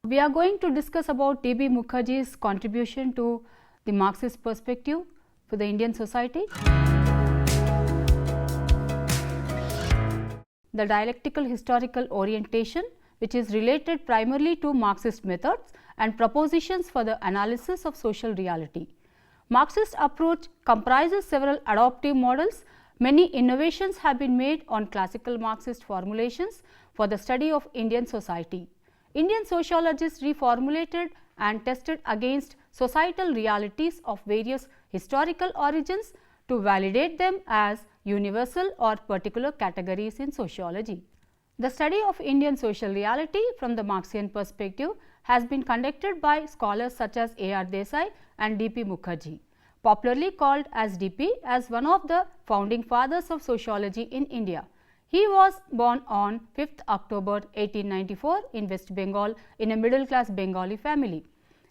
We are going to discuss about 𝗕𝗵 Mukherjee's contribution to the Marxist perspective for the Indian society. The dialectical historical orientation, which is related primarily to Marxist methods and propositions for the analysis of social reality. Marxist approach comprises several adoptive models. Many innovations have been made on classical Marxist formulations for the study of Indian society. Indian sociologists reformulated and tested against societal realities of various historical origins to validate them as universal or particular categories in sociology. The study of Indian social reality from the Marxian perspective has been conducted by scholars such as A.R. Desai and 𝗕𝗵 Mukherjee, popularly called as 𝗕𝗵, as one of the founding fathers of sociology in India. He was born on 5th October 1894 in West Bengal in a middle class Bengali family.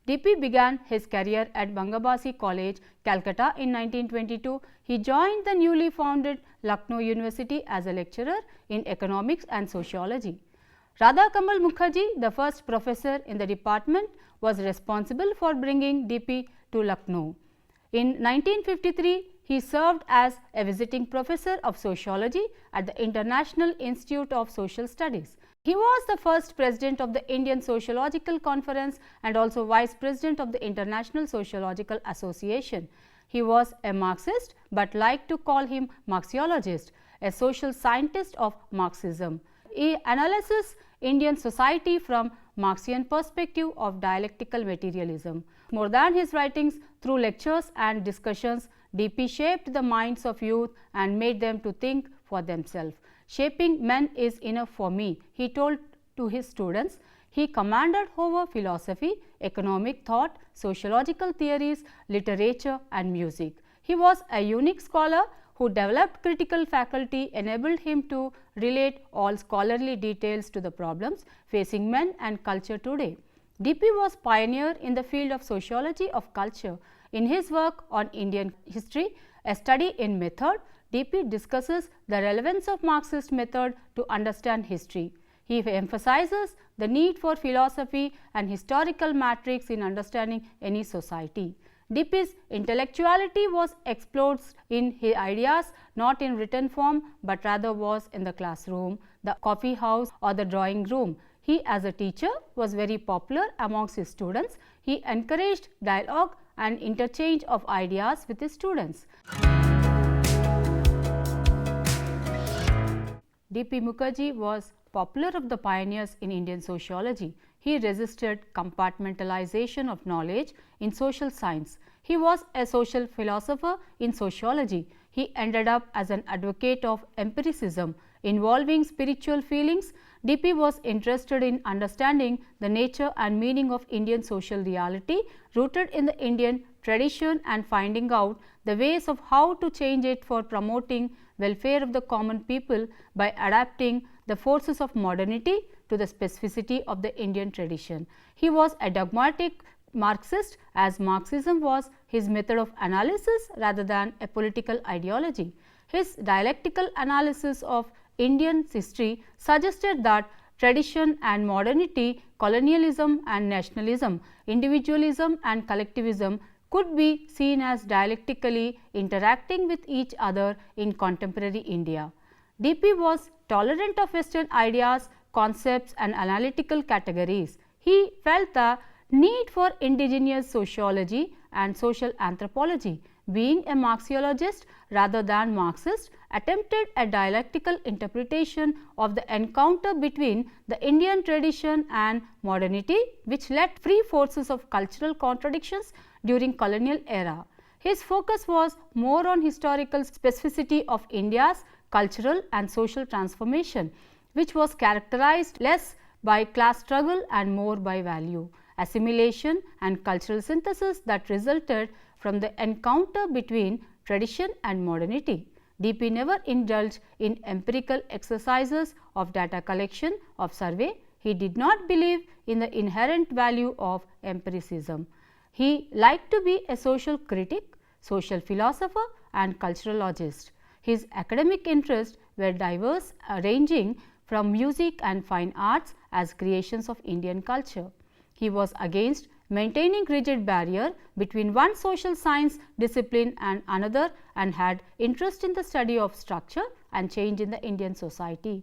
𝗕𝗵 began his career at Bangabasi College, Calcutta in 1922. He joined the newly founded Lucknow University as a lecturer in economics and sociology. Radhakamal Mukherjee, the first professor in the department, was responsible for bringing 𝗕𝗵 to Lucknow. In 1953, he served as a visiting professor of sociology at the International Institute of Social Studies. He was the first president of the Indian Sociological Conference and also vice president of the International Sociological Association. He was a Marxist, but liked to call him Marxiologist, a social scientist of Marxism. He analyzes Indian society from Marxian perspective of dialectical materialism. More than his writings, through lectures and discussions, 𝗕𝗵 shaped the minds of youth and made them to think for themselves. Shaping men is enough for me, he told to his students. He commanded over philosophy, economic thought, sociological theories, literature and music. He was a unique scholar who developed critical faculty enabled him to relate all scholarly details to the problems facing men and culture today. 𝗕𝗵 was pioneer in the field of sociology of culture. In his work on Indian history, a study in method, 𝗕𝗵 discusses the relevance of Marxist method to understand history. He emphasizes the need for philosophy and historical matrix in understanding any society. 𝗕𝗵's intellectuality was explored in his ideas not in written form, but rather was in the classroom, the coffee house or the drawing room. He, as a teacher, was very popular amongst his students. He encouraged dialogue and interchange of ideas with his students. 𝗕𝗵 Mukherjee was popular of the pioneers in Indian sociology. He resisted compartmentalization of knowledge in social science. He was a social philosopher in sociology. He ended up as an advocate of empiricism involving spiritual feelings. 𝗕𝗵 was interested in understanding the nature and meaning of Indian social reality rooted in the Indian tradition and finding out the ways of how to change it for promoting welfare of the common people by adapting the forces of modernity to the specificity of the Indian tradition. He was a dogmatic Marxist, as Marxism was his method of analysis rather than a political ideology. His dialectical analysis of Indian history suggested that tradition and modernity, colonialism and nationalism, individualism and collectivism could be seen as dialectically interacting with each other in contemporary India. 𝗕𝗵 was tolerant of Western ideas, concepts and analytical categories. He felt the need for indigenous sociology and social anthropology. Being a Marxiologist rather than Marxist, attempted a dialectical interpretation of the encounter between the Indian tradition and modernity, which led free forces of cultural contradictions during colonial era. His focus was more on historical specificity of India's cultural and social transformation, which was characterized less by class struggle and more by value, assimilation and cultural synthesis that resulted from the encounter between tradition and modernity. 𝗕𝗵 never indulged in empirical exercises of data collection of survey. He did not believe in the inherent value of empiricism. He liked to be a social critic, social philosopher and culturologist. His academic interests were diverse, ranging from music and fine arts as creations of Indian culture. He was against maintaining rigid barrier between one social science discipline and another and had interest in the study of structure and change in the Indian society.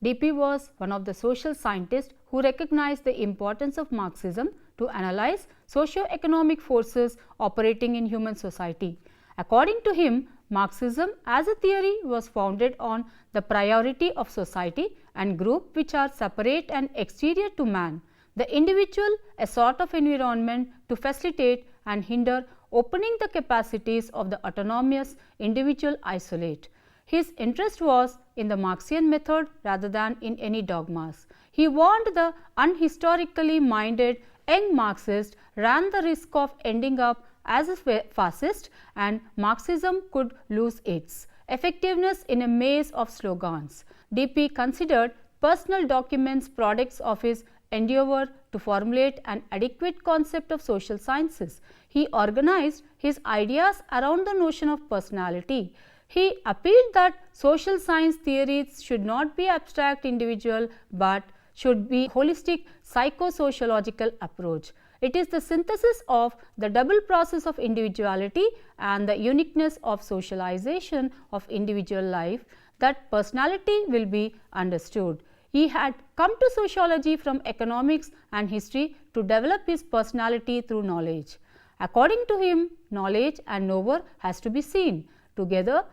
𝗕𝗵 was one of the social scientists who recognized the importance of Marxism to analyze socio-economic forces operating in human society. According to him, Marxism as a theory was founded on the priority of society and group which are separate and exterior to man, the individual a sort of environment to facilitate and hinder opening the capacities of the autonomous individual isolate. His interest was in the Marxian method rather than in any dogmas. He warned the unhistorically minded young Marxist ran the risk of ending up as a fascist and Marxism could lose its effectiveness in a maze of slogans. 𝗕𝗵 considered personal documents products of his endeavor to formulate an adequate concept of social sciences. He organized his ideas around the notion of personality. He appealed that social science theories should not be abstract individual, but should be holistic psychosociological approach. It is the synthesis of the double process of individuality and the uniqueness of socialization of individual life that personality will be understood. He had come to sociology from economics and history to develop his personality through knowledge. According to him, knowledge and knower has to be seen together.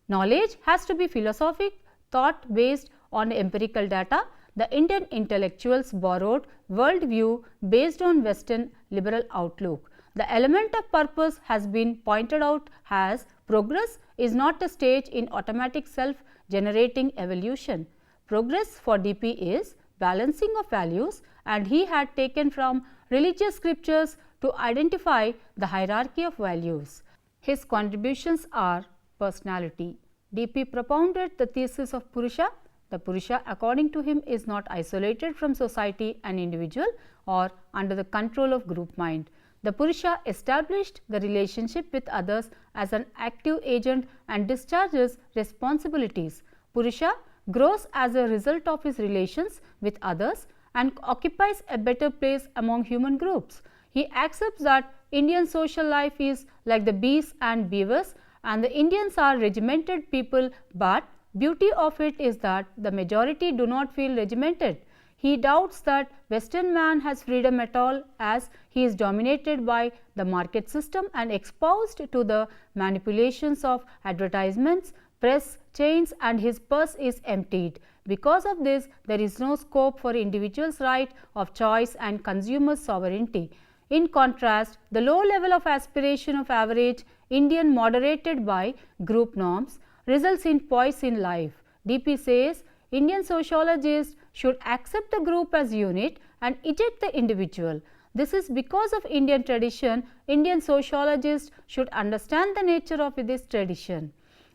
Knowledge has to be philosophic thought based on empirical data. The Indian intellectuals borrowed world view based on Western liberal outlook. The element of purpose has been pointed out as progress is not a stage in automatic self-generating evolution. Progress for 𝗕𝗵 is balancing of values, and he had taken from religious scriptures to identify the hierarchy of values. His contributions are personality. 𝗕𝗵 propounded the thesis of Purusha. The Purusha, according to him, is not isolated from society and individual or under the control of group mind. The Purusha established the relationship with others as an active agent and discharges responsibilities. Purusha grows as a result of his relations with others and occupies a better place among human groups. He accepts that Indian social life is like the bees and beavers, and the Indians are regimented people, but beauty of it is that the majority do not feel regimented. He doubts that Western man has freedom at all, as he is dominated by the market system and exposed to the manipulations of advertisements, press, chains, and his purse is emptied. Because of this, there is no scope for individuals' right of choice and consumers' sovereignty. In contrast, the low level of aspiration of average Indian moderated by group norms results in poise in life. 𝗕𝗵 says Indian sociologists should accept the group as unit and eject the individual. This is because of Indian tradition. Indian sociologists should understand the nature of this tradition.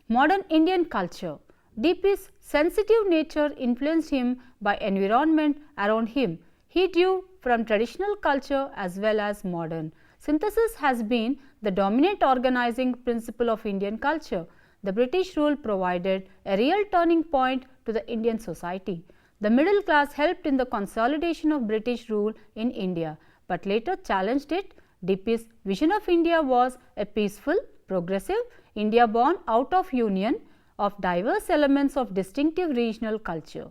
Modern Indian culture. 𝗕𝗵's sensitive nature influenced him by environment around him. He drew from traditional culture as well as modern. Synthesis has been the dominant organizing principle of Indian culture. The British rule provided a real turning point to the Indian society. The middle class helped in the consolidation of British rule in India, but later challenged it. 𝗕𝗵's vision of India was a peaceful, progressive India born out of union of diverse elements of distinctive regional culture.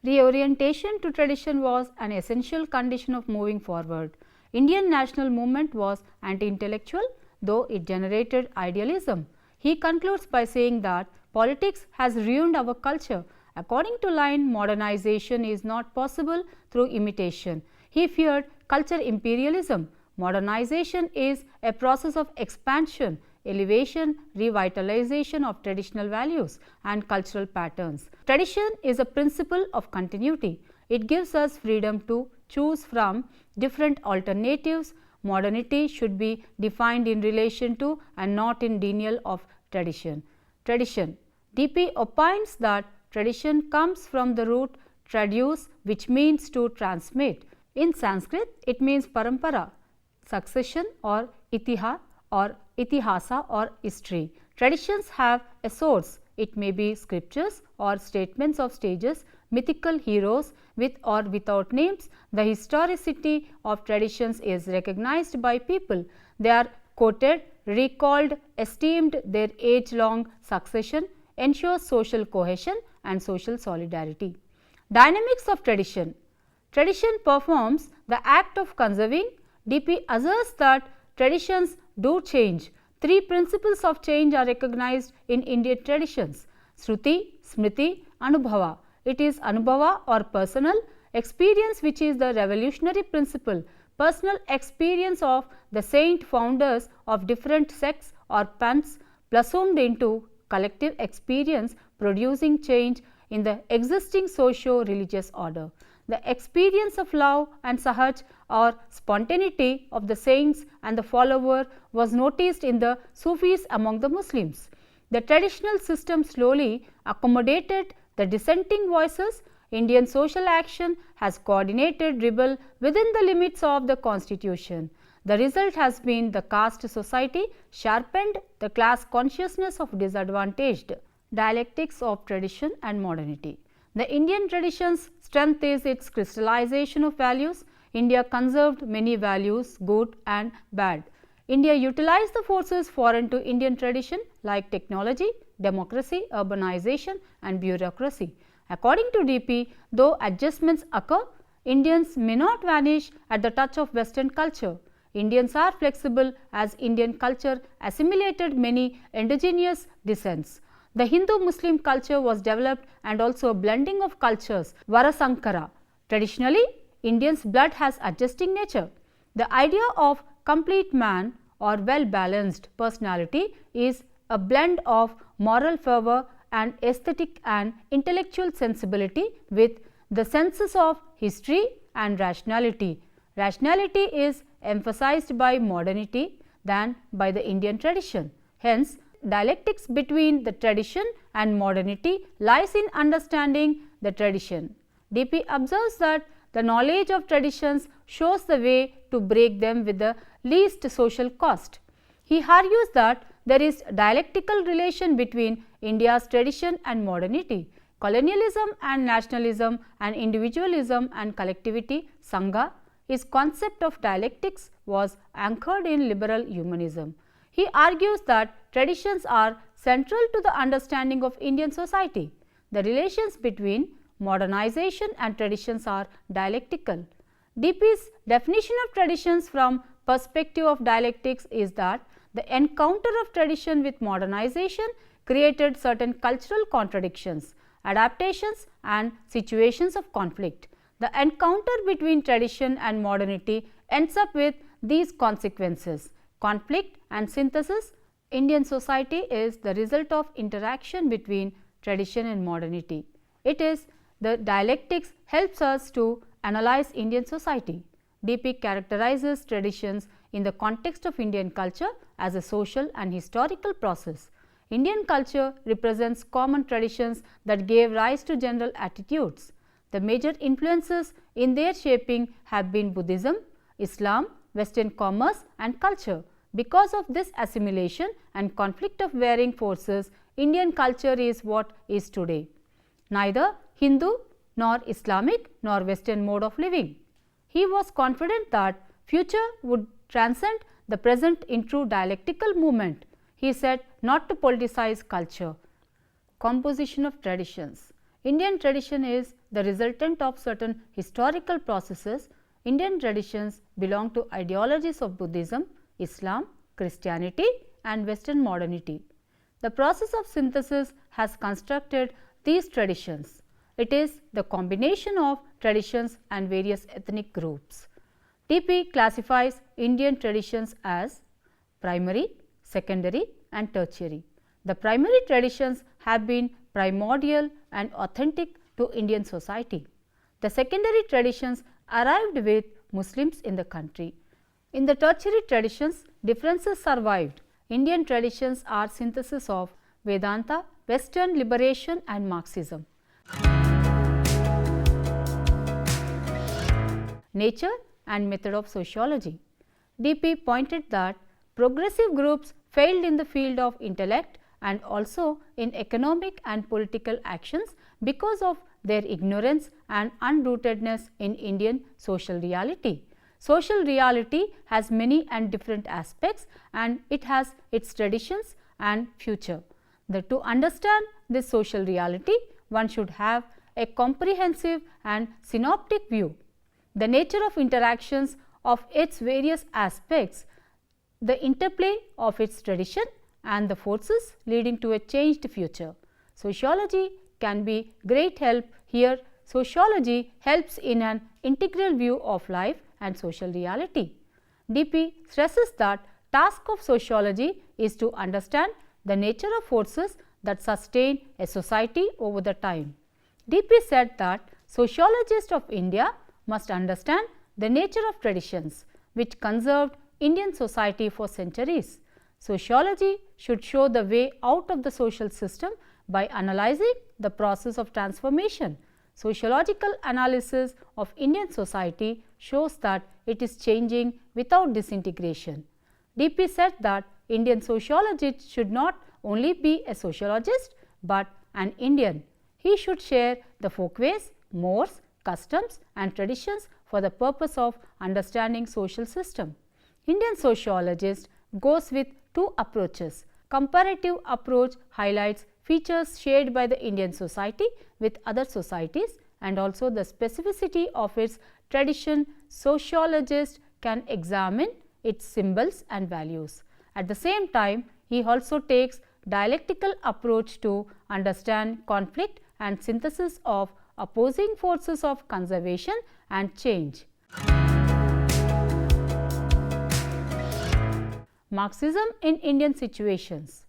Reorientation to tradition was an essential condition of moving forward. Indian national movement was anti-intellectual, though it generated idealism. He concludes by saying that politics has ruined our culture. According to Line, modernization is not possible through imitation. He feared culture imperialism. Modernization is a process of expansion, elevation, revitalization of traditional values and cultural patterns. Tradition is a principle of continuity. It gives us freedom to choose from different alternatives. Modernity should be defined in relation to and not in denial of tradition. Tradition. 𝗕𝗵 opines that tradition comes from the root traduce, which means to transmit. In Sanskrit, it means parampara, succession, or 𝗖𝗵 or 𝗖𝗵 or history. Traditions have a source. It may be scriptures or statements of sages mythical heroes with or without names. The historicity of traditions is recognized by people. They are quoted, recalled, esteemed. Their age-long succession ensures social cohesion and social solidarity. Dynamics of tradition. Tradition performs the act of conserving. D.P. asserts that traditions do change. Three principles of change are recognized in Indian traditions: Shruti, Smriti, Anubhava. It is Anubhava or personal experience which is the revolutionary principle. Personal experience of the saint founders of different sects or panths blossomed into collective experience, producing change in the existing socio-religious order. The experience of love and sahaj or spontaneity of the saints and the follower was noticed in the Sufis among the Muslims. The traditional system slowly accommodated the dissenting voices. Indian social action has coordinated rebel within the limits of the constitution. The result has been the caste society sharpened the class consciousness of disadvantaged. Dialectics of tradition and modernity. The Indian tradition's strength is its crystallization of values. India conserved many values, good and bad. India utilized the forces foreign to Indian tradition like technology, democracy, urbanization and bureaucracy. According to D.P., though adjustments occur, Indians may not vanish at the touch of Western culture. Indians are flexible as Indian culture assimilated many indigenous descents. The Hindu-Muslim culture was developed and also a blending of cultures, Varasankara. Traditionally, Indians' blood has adjusting nature. The idea of complete man or well-balanced personality is a blend of moral fervor and aesthetic and intellectual sensibility with the senses of history and rationality. Rationality is emphasized by modernity than by the Indian tradition. Hence, dialectics between the tradition and modernity lies in understanding the tradition. D.P. observes that the knowledge of traditions shows the way to break them with the least social cost. He argues that there is dialectical relation between India's tradition and modernity. Colonialism and nationalism and individualism and collectivity, Sangha, his concept of dialectics was anchored in liberal humanism. He argues that traditions are central to the understanding of Indian society. The relations between modernization and traditions are dialectical. D.P.'s definition of traditions from perspective of dialectics is that the encounter of tradition with modernization created certain cultural contradictions, adaptations and situations of conflict. The encounter between tradition and modernity ends up with these consequences: conflict and synthesis. Indian society is the result of interaction between tradition and modernity. It is the dialectics helps us to analyze Indian society. D.P. characterizes traditions in the context of Indian culture as a social and historical process. Indian culture represents common traditions that gave rise to general attitudes. The major influences in their shaping have been Buddhism, Islam, Western commerce and culture. Because of this assimilation and conflict of varying forces, Indian culture is what is today. Neither Hindu nor Islamic nor Western mode of living. He was confident that future would transcend the present in true dialectical movement. He said not to politicize culture. Composition of traditions. Indian tradition is the resultant of certain historical processes. Indian traditions belong to ideologies of Buddhism, Islam, Christianity and Western modernity. The process of synthesis has constructed these traditions. It is the combination of traditions and various ethnic groups. D.P. classifies Indian traditions as primary, secondary and tertiary. The primary traditions have been primordial and authentic to Indian society. The secondary traditions arrived with Muslims in the country. In the tertiary traditions, differences survived. Indian traditions are synthesis of Vedanta, Western liberation and Marxism. Nature and method of sociology. D.P. pointed that progressive groups failed in the field of intellect and also in economic and political actions because of their ignorance and unrootedness in Indian social reality. Social reality has many and different aspects, and it has its traditions and future. To understand this social reality, one should have a comprehensive and synoptic view. The nature of interactions of its various aspects, the interplay of its tradition, and the forces leading to a changed future. Sociology can be great help here. Sociology helps in an integral view of life and social reality. 𝗕𝗵 stresses that task of sociology is to understand the nature of forces that sustain a society over the time. 𝗕𝗵 said that sociologists of India must understand the nature of traditions which conserved Indian society for centuries. Sociology should show the way out of the social system by analyzing the process of transformation. Sociological analysis of Indian society shows that it is changing without disintegration. 𝗕𝗵 said that Indian sociologist should not only be a sociologist but an Indian. He should share the folkways, mores, customs and traditions for the purpose of understanding social system. Indian sociologist goes with two approaches. Comparative approach highlights features shared by the Indian society with other societies and also the specificity of its tradition. Sociologist can examine its symbols and values. At the same time, he also takes dialectical approach to understand conflict and synthesis of opposing forces of conservation and change. Marxism in Indian situations.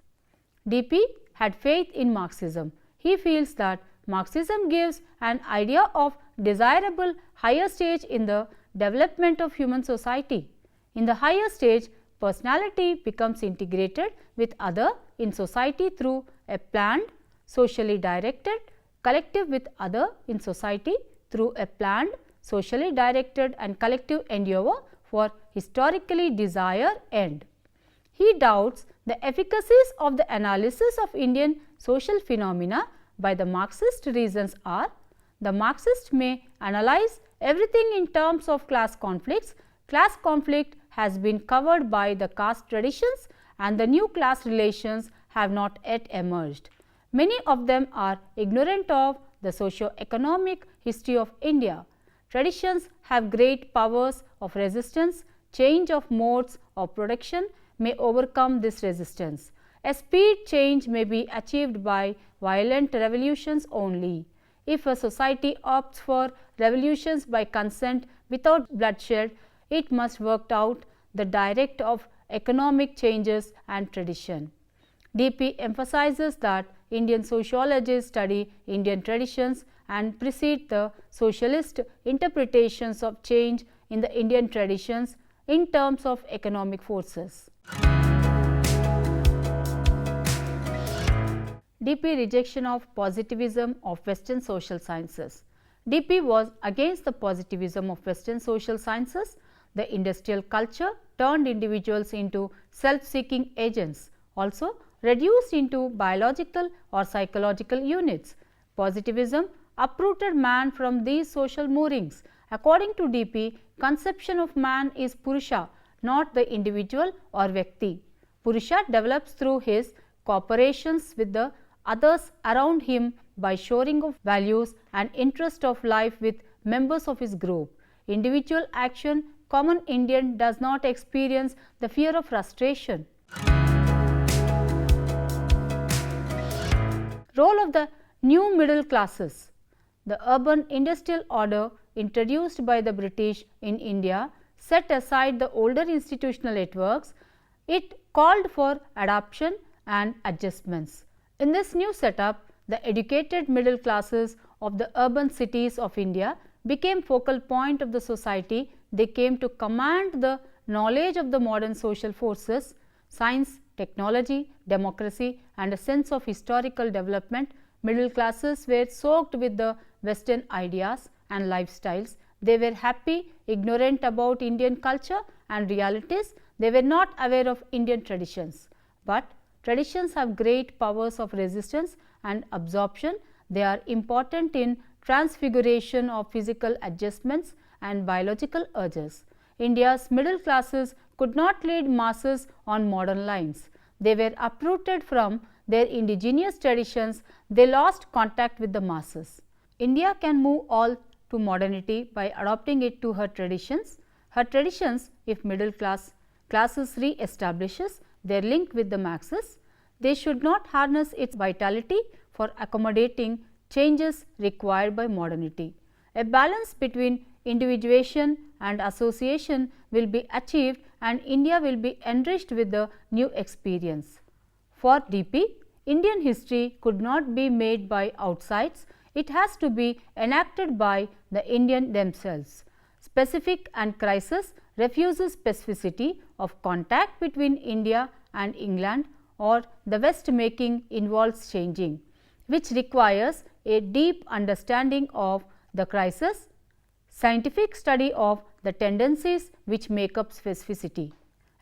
𝗕𝗵 had faith in Marxism. He feels that Marxism gives an idea of desirable higher stage in the development of human society. In the higher stage, personality becomes integrated with other in society through a planned, socially directed collective with other in society through a planned, socially directed and collective endeavor for historically desired end. He doubts the efficacies of the analysis of Indian social phenomena by the Marxist reasons are: the Marxist may analyze everything in terms of class conflicts. Class conflict has been covered by the caste traditions and the new class relations have not yet emerged. Many of them are ignorant of the socio-economic history of India. Traditions have great powers of resistance. Change of modes of production may overcome this resistance. A speed change may be achieved by violent revolutions only. If a society opts for revolutions by consent without bloodshed, it must work out the direct of economic changes and tradition. 𝗕𝗵 emphasizes that Indian sociologists study Indian traditions and precede the socialist interpretations of change in the Indian traditions in terms of economic forces. 𝗕𝗵 rejection of positivism of Western social sciences. 𝗕𝗵 was against the positivism of Western social sciences. The industrial culture turned individuals into self-seeking agents, also reduced into biological or psychological units. Positivism uprooted man from these social moorings. According to 𝗕𝗵, conception of man is Purusha, not the individual or Vyakti. Purusha develops through his cooperations with the others around him by shoring of values and interest of life with members of his group. Individual action, common Indian does not experience the fear of frustration. Role of the new middle classes. The urban industrial order introduced by the British in India set aside the older institutional networks. It called for adoption and adjustments. In this new setup, the educated middle classes of the urban cities of India became focal point of the society. They came to command the knowledge of the modern social forces, science, technology, democracy and a sense of historical development. Middle classes were soaked with the Western ideas and lifestyles. They were happy, ignorant about Indian culture and realities. They were not aware of Indian traditions. But traditions have great powers of resistance and absorption. They are important in transfiguration of physical adjustments and biological urges. India's middle classes could not lead masses on modern lines. They were uprooted from their indigenous traditions, they lost contact with the masses. India can move all to modernity by adopting it to her traditions. Her traditions, if middle classes re-establishes their link with the masses, they should not harness its vitality for accommodating changes required by modernity. A balance between individuation and association will be achieved and India will be enriched with the new experience. For D.P., Indian history could not be made by outsides, it has to be enacted by the Indian themselves. Specific and crisis refuses specificity of contact between India and England or the West making involves changing, which requires a deep understanding of the crisis, scientific study of the tendencies which make up specificity.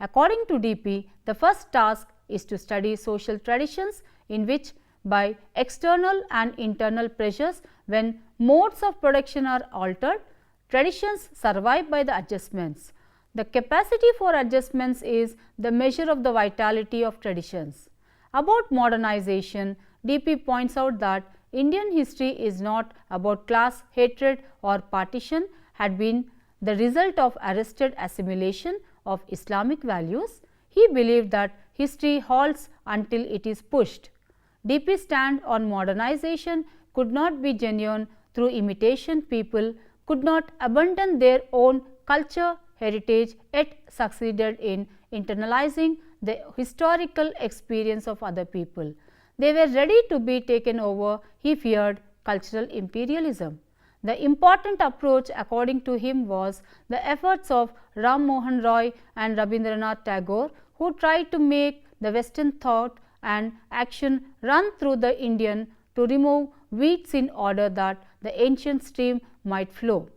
According to D.P., the first task is to study social traditions in which by external and internal pressures when modes of production are altered, traditions survive by the adjustments. The capacity for adjustments is the measure of the vitality of traditions. About modernization, D.P. points out that Indian history is not about class hatred or partition had been the result of arrested assimilation of Islamic values. He believed that history halts until it is pushed. D.P.'s stand on modernization could not be genuine through imitation. People could not abandon their own culture, heritage, yet succeeded in internalizing the historical experience of other people. They were ready to be taken over. He feared cultural imperialism. The important approach according to him was the efforts of Ram Mohan Roy and Rabindranath Tagore, who tried to make the Western thought and action run through the Indian to remove weeds in order that the ancient stream might flow.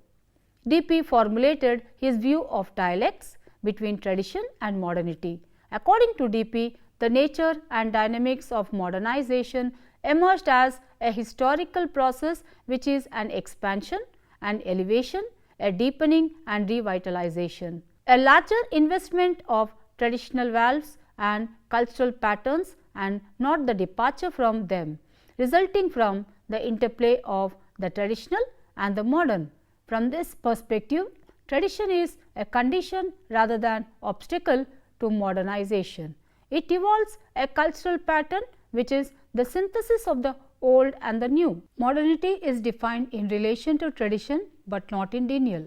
D.P. formulated his view of dialects between tradition and modernity. According to D.P., the nature and dynamics of modernization emerged as a historical process which is an expansion, an elevation, a deepening and revitalization. A larger investment of traditional values and cultural patterns and not the departure from them, resulting from the interplay of the traditional and the modern. From this perspective, tradition is a condition rather than obstacle to modernization. It evolves a cultural pattern which is the synthesis of the old and the new. Modernity is defined in relation to tradition, but not in denial.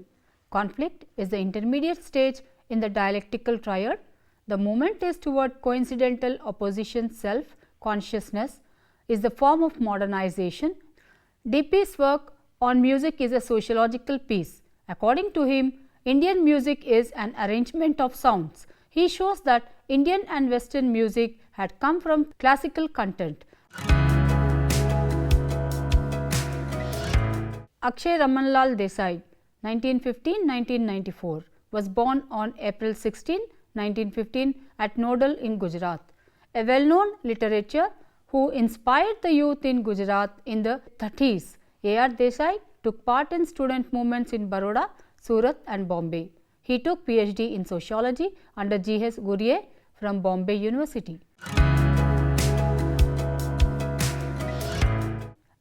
Conflict is the intermediate stage in the dialectical triad. The movement is toward coincidental opposition. Self consciousness is the form of modernization. D.P.'s work on music is a sociological piece. According to him, Indian music is an arrangement of sounds. He shows that Indian and Western music had come from classical content. 𝗪𝗓𝗏𝗪𝗏 1915–1994 was born on April 16, 1915 at Nodal in Gujarat. A well-known literature who inspired the youth in Gujarat in the 30s, 𝗪𝗓𝗏 took part in student movements in Baroda, Surat and Bombay. He took PhD in Sociology under 𝗳𝗏𝗄𝗎 from Bombay University.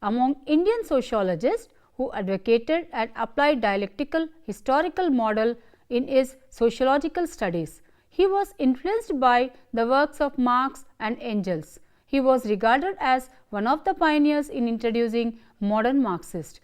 Among Indian sociologists who advocated and applied dialectical historical model in his sociological studies, he was influenced by the works of Marx and Engels. He was regarded as one of the pioneers in introducing modern Marxist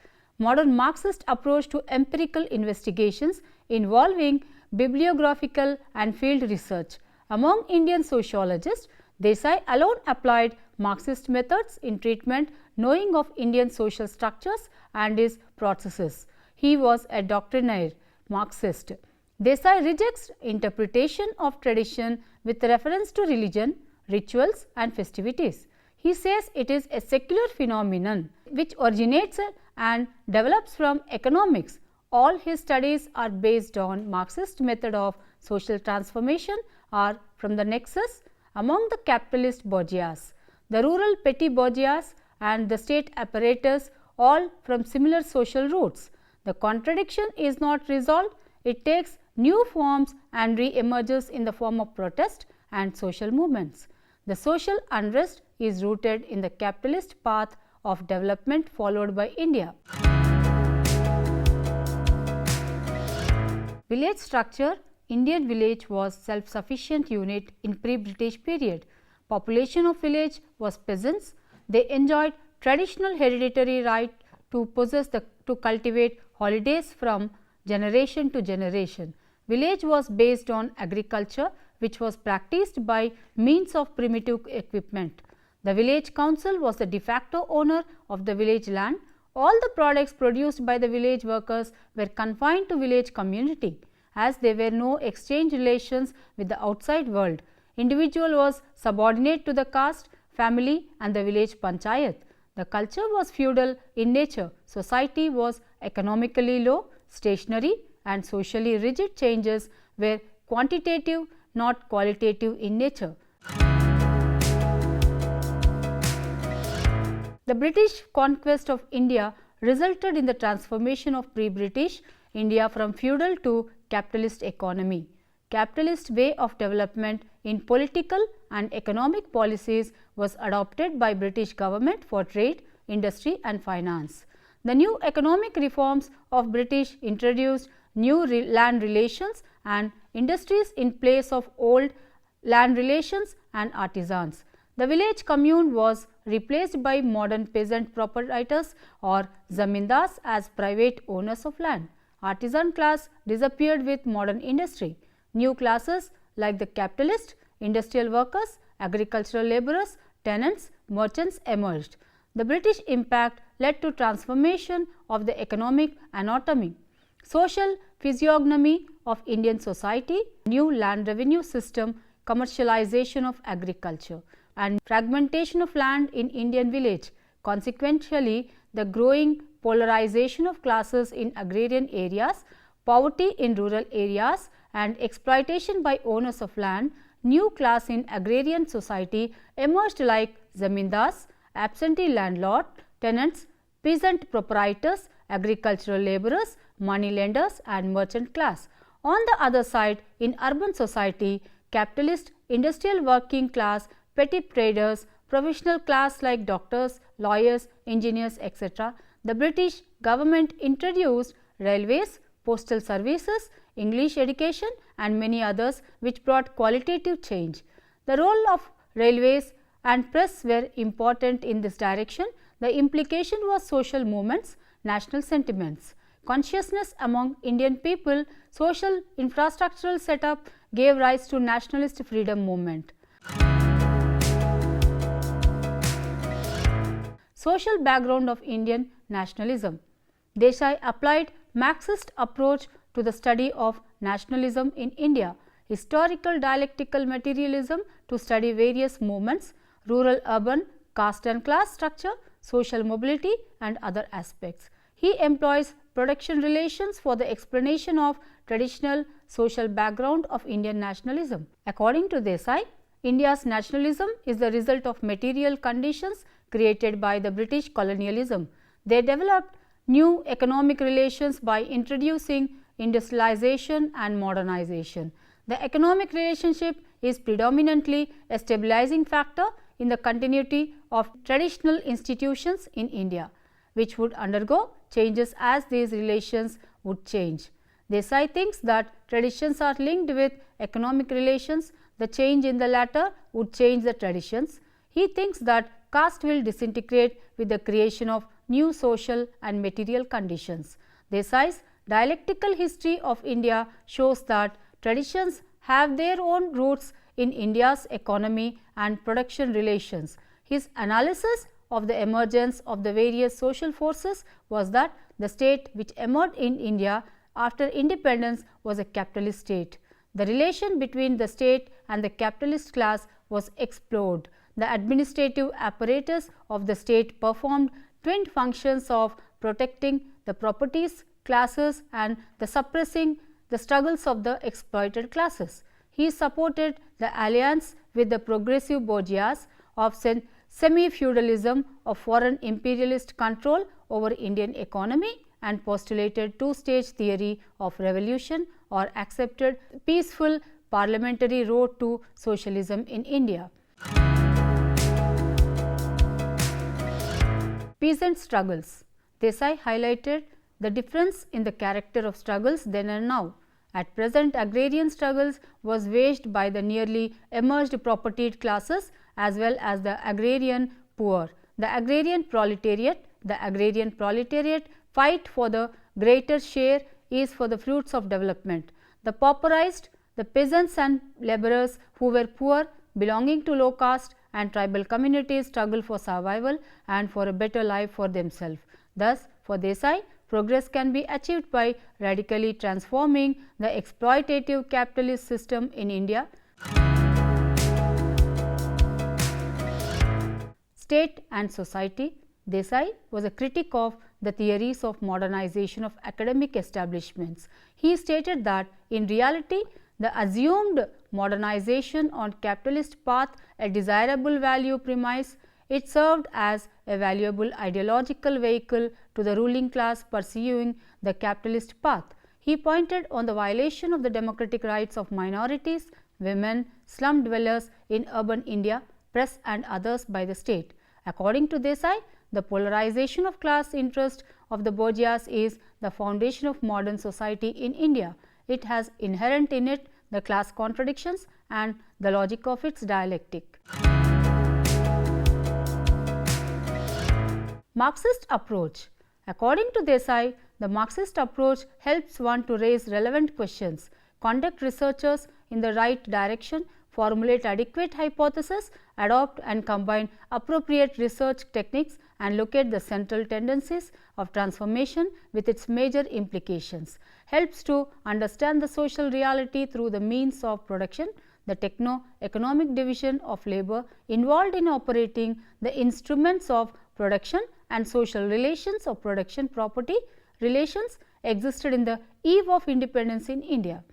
approach to empirical investigations involving bibliographical and field research. Among Indian sociologists, Desai alone applied Marxist methods in treatment, knowing of Indian social structures and its processes. He was a doctrinaire Marxist. Desai rejects interpretation of tradition with reference to religion, rituals and festivities. He says it is a secular phenomenon which originates and develops from economics. All his studies are based on Marxist method of social transformation or from the nexus among the capitalist bourgeois, the rural petty bourgeois and the state apparatus all from similar social roots. The contradiction is not resolved, it takes new forms and re-emerges in the form of protest and social movements. The social unrest is rooted in the capitalist path of development followed by India. Village structure. Indian village was self-sufficient unit in pre-British period. Population of village was peasants. They enjoyed traditional hereditary right to cultivate holidays from generation to generation. Village was based on agriculture, which was practiced by means of primitive equipment. The village council was the de facto owner of the village land. All the products produced by the village workers were confined to village community, as there were no exchange relations with the outside world. Individual was subordinate to the caste, family and the village panchayat. The culture was feudal in nature. Society was economically low, stationary and socially rigid. Changes were quantitative, not qualitative in nature. The British conquest of India resulted in the transformation of pre-British India from feudal to capitalist economy. Capitalist way of development in political and economic policies was adopted by British government for trade, industry and finance. The new economic reforms of British introduced new land relations and industries in place of old land relations and artisans. The village commune was replaced by modern peasant proprietors or zamindars as private owners of land. Artisan class disappeared with modern industry. New classes like the capitalist, industrial workers, agricultural laborers, tenants, merchants emerged. The British impact led to transformation of the economic anatomy, social physiognomy of Indian society, new land revenue system, commercialization of agriculture and fragmentation of land in Indian village. Consequently, the growing polarization of classes in agrarian areas, poverty in rural areas and exploitation by owners of land, new class in agrarian society emerged like zamindars, absentee landlord, tenants, peasant proprietors, agricultural laborers, money lenders and merchant class. On the other side, in urban society, capitalist, industrial working class, petty traders, professional class like doctors, lawyers, engineers, etc. The British government introduced railways, postal services, English education and many others which brought qualitative change. The role of railways and press were important in this direction. The implication was social movements, national sentiments. Consciousness among Indian people, social infrastructural setup gave rise to nationalist freedom movement. Social background of Indian nationalism. Desai applied Marxist approach to the study of nationalism in India, historical dialectical materialism to study various movements, rural urban, caste and class structure, social mobility and other aspects. He employs production relations for the explanation of traditional social background of Indian nationalism. According to Desai, India's nationalism is the result of material conditions created by the British colonialism. They developed new economic relations by introducing industrialization and modernization. The economic relationship is predominantly a stabilizing factor in the continuity of traditional institutions in India, which would undergo changes as these relations would change. Desai thinks that traditions are linked with economic relations. The change in the latter would change the traditions. He thinks that caste will disintegrate with the creation of new social and material conditions. Desai's dialectical history of India shows that traditions have their own roots in India's economy and production relations. His analysis of the emergence of the various social forces was that the state which emerged in India after independence was a capitalist state. The relation between the state and the capitalist class was explored. The administrative apparatus of the state performed twin functions of protecting the properties classes and the suppressing the struggles of the exploited classes. He supported the alliance with the progressive bourgeois of semi-feudalism of foreign imperialist control over Indian economy and postulated two-stage theory of revolution or accepted peaceful parliamentary road to socialism in India. Peasant struggles. Desai highlighted the difference in the character of struggles then and now. At present, agrarian struggles was waged by the newly emerged propertied classes as well as the agrarian poor. The agrarian proletariat fight for the greater share is for the fruits of development. The pauperized, the peasants and laborers who were poor, belonging to low caste and tribal communities struggle for survival and for a better life for themselves. Thus, for Desai, progress can be achieved by radically transforming the exploitative capitalist system in India. State and society. Desai was a critic of the theories of modernization of academic establishments. He stated that in reality, the assumed modernization on capitalist path a desirable value premise, it served as a valuable ideological vehicle to the ruling class pursuing the capitalist path. He pointed on the violation of the democratic rights of minorities, women, slum dwellers in urban India, press and others by the state. According to Desai, the polarization of class interest of the bourgeois is the foundation of modern society in India. It has inherent in it the class contradictions and the logic of its dialectic. Marxist approach. According to Desai, the Marxist approach helps one to raise relevant questions, conduct researchers in the right direction, formulate adequate hypotheses, adopt and combine appropriate research techniques and locate the central tendencies of transformation with its major implications, helps to understand the social reality through the means of production, the techno-economic division of labor involved in operating the instruments of production and social relations of production property relations existed in the eve of independence in India.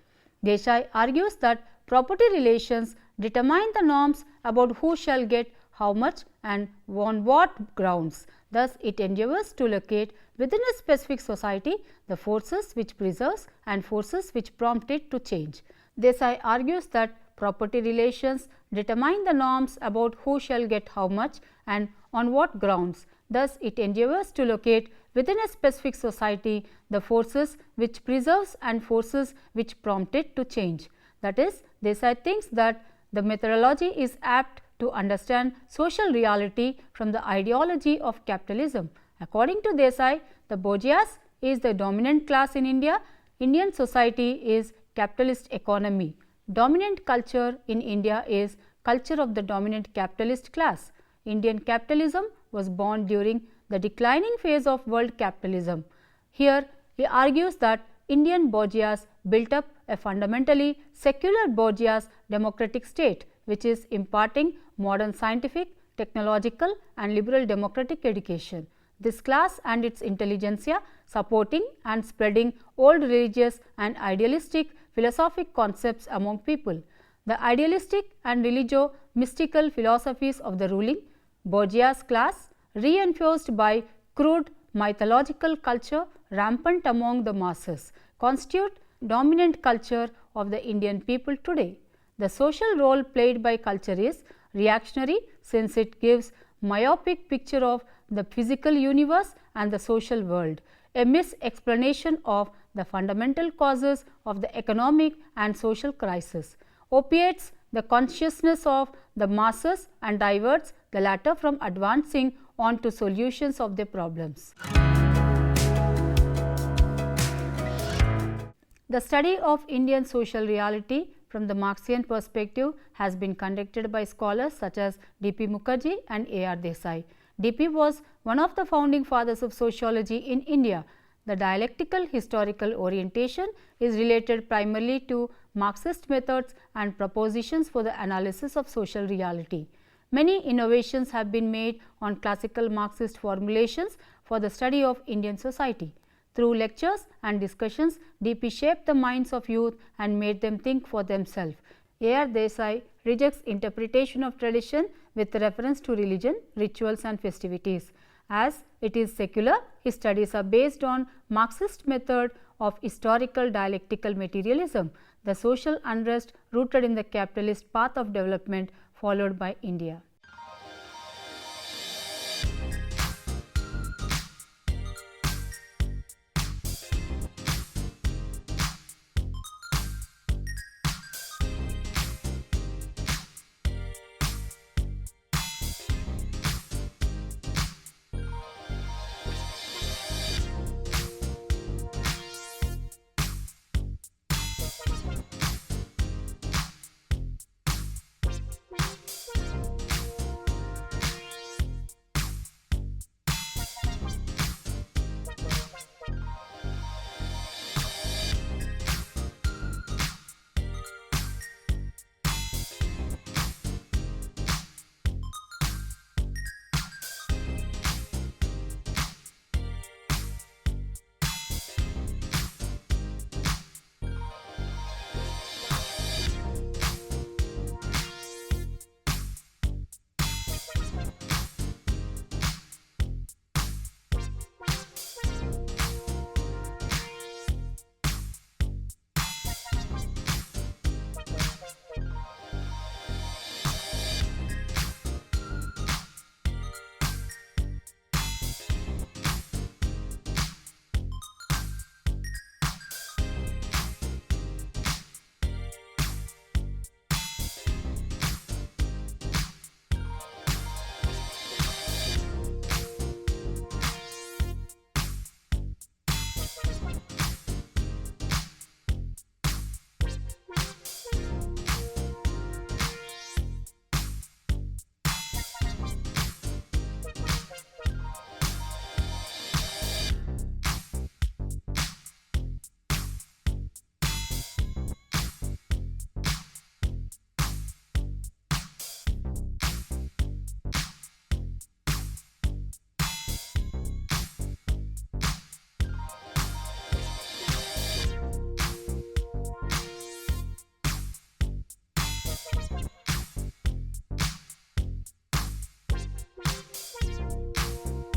Desai argues that property relations determine the norms about who shall get how much and on what grounds. Thus, it endeavours to locate within a specific society the forces which preserves and forces which prompt it to change. Desai argues that property relations determine the norms about who shall get how much and on what grounds. Thus, it endeavours to locate within a specific society the forces which preserves and forces which prompt it to change. That is, Desai thinks that the methodology is apt to understand social reality from the ideology of capitalism. According to Desai, the bourgeois is the dominant class in India. Indian society is capitalist economy. Dominant culture in India is culture of the dominant capitalist class. Indian capitalism was born during the declining phase of world capitalism. Here, he argues that Indian bourgeois built up a fundamentally secular bourgeois democratic state, which is imparting modern scientific, technological and liberal democratic education. This class and its intelligentsia supporting and spreading old religious and idealistic philosophic concepts among people. The idealistic and religio-mystical philosophies of the ruling bourgeois class, reinforced by crude mythological culture rampant among the masses, constitute dominant culture of the Indian people today. The social role played by culture is reactionary, since it gives myopic picture of the physical universe and the social world, a mis-explanation of the fundamental causes of the economic and social crisis, opiates the consciousness of the masses and diverts the latter from advancing on to solutions of their problems. The study of Indian social reality from the Marxian perspective has been conducted by scholars such as D.P. Mukherjee and A.R. Desai. D.P. was one of the founding fathers of sociology in India. The dialectical historical orientation is related primarily to Marxist methods and propositions for the analysis of social reality. Many innovations have been made on classical Marxist formulations for the study of Indian society. Through lectures and discussions, D.P. shaped the minds of youth and made them think for themselves. A.R. Desai rejects interpretation of tradition with reference to religion, rituals and festivities. As it is secular, his studies are based on Marxist method of historical dialectical materialism, the social unrest rooted in the capitalist path of development followed by India.